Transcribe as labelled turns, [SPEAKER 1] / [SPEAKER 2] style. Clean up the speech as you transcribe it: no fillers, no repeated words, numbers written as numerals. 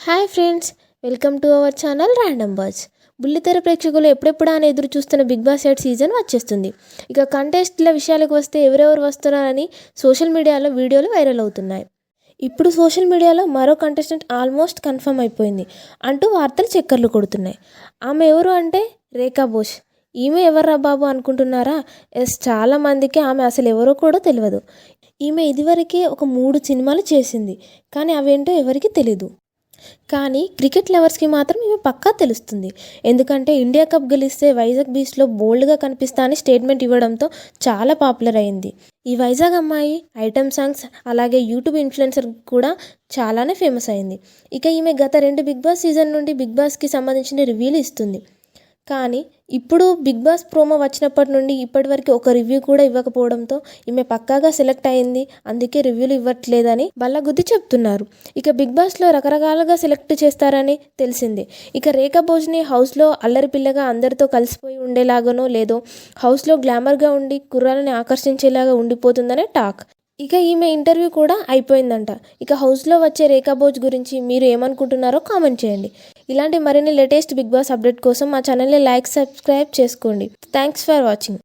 [SPEAKER 1] Hi friends, welcome to our channel random birds. బుల్లితెర ప్రేక్షకులు ఎప్పుడెప్పుడా అని ఎదురు చూస్తున్న బిగ్ బాస్ 8 సీజన్ వచ్చేస్తుంది. ఇక కంటెస్ట్ల విషయాలకు వస్తే ఎవరెవరు వస్తున్నారని సోషల్ మీడియాలో వీడియోలు వైరల్ అవుతున్నాయి. ఇప్పుడు సోషల్ మీడియాలో మరో కంటెస్టెంట్ ఆల్మోస్ట్ కన్ఫర్మ్ అయిపోయింది అంటూ వార్తలు చక్కర్లు కొడుతున్నాయి. ఆమె ఎవరు అంటే రేఖా ఘోష్. ఈమె ఎవర్రా బాబు అనుకుంటున్నారా? చాలామందికి ఆమె అసలు ఎవరో కూడా తెలియదు. ఈమె ఇదివరకే ఒక 3 సినిమాలు చేసింది, కానీ అవేంటో ఎవరికి తెలీదు. కానీ క్రికెట్ లవర్స్కి మాత్రం ఈమె పక్కా తెలుస్తుంది. ఎందుకంటే ఇండియా కప్ గెలిస్తే వైజాగ్ బీచ్లో బోల్డ్గా కనిపిస్తా అని స్టేట్మెంట్ ఇవ్వడంతో చాలా పాపులర్ అయింది. ఈ వైజాగ్ అమ్మాయి ఐటమ్ సాంగ్స్ అలాగే యూట్యూబ్ ఇన్ఫ్లుయెన్సర్ కూడా చాలానే ఫేమస్ అయింది. ఇక ఈమె గత 2 బిగ్ బాస్ సీజన్ నుండి బిగ్ బాస్కి సంబంధించిన రివ్యూలు ఇస్తుంది. కానీ ఇప్పుడు బిగ్ బాస్ ప్రోమో వచ్చినప్పటి నుండి ఇప్పటి వరకు ఒక రివ్యూ కూడా ఇవ్వకపోవడంతో ఈమె పక్కాగా సెలెక్ట్ అయింది, అందుకే రివ్యూలు ఇవ్వట్లేదని బల్లగుద్ది చెప్తున్నారు. ఇక బిగ్ బాస్లో రకరకాలుగా సెలెక్ట్ చేస్తారని తెలిసిందే. ఇక రేఖా ఘోష్ని హౌస్లో అల్లరి పిల్లగా అందరితో కలిసిపోయి ఉండేలాగానో లేదో హౌస్లో గ్లామర్గా ఉండి కుర్రాలని ఆకర్షించేలాగా ఉండిపోతుందనే టాక్. ఇక ఈమె ఇంటర్వ్యూ కూడా అయిపోయిందంట. ఇక హౌస్లో వచ్చే రేఖా ఘోష్ గురించి మీరు ఏమనుకుంటున్నారో కామెంట్ చేయండి. ఇలాంటి మరిన్ని లేటెస్ట్ బిగ్ బాస్ అప్డేట్ కోసం మా ఛానల్ని లైక్, సబ్స్క్రైబ్ చేసుకోండి. Thanks for watching.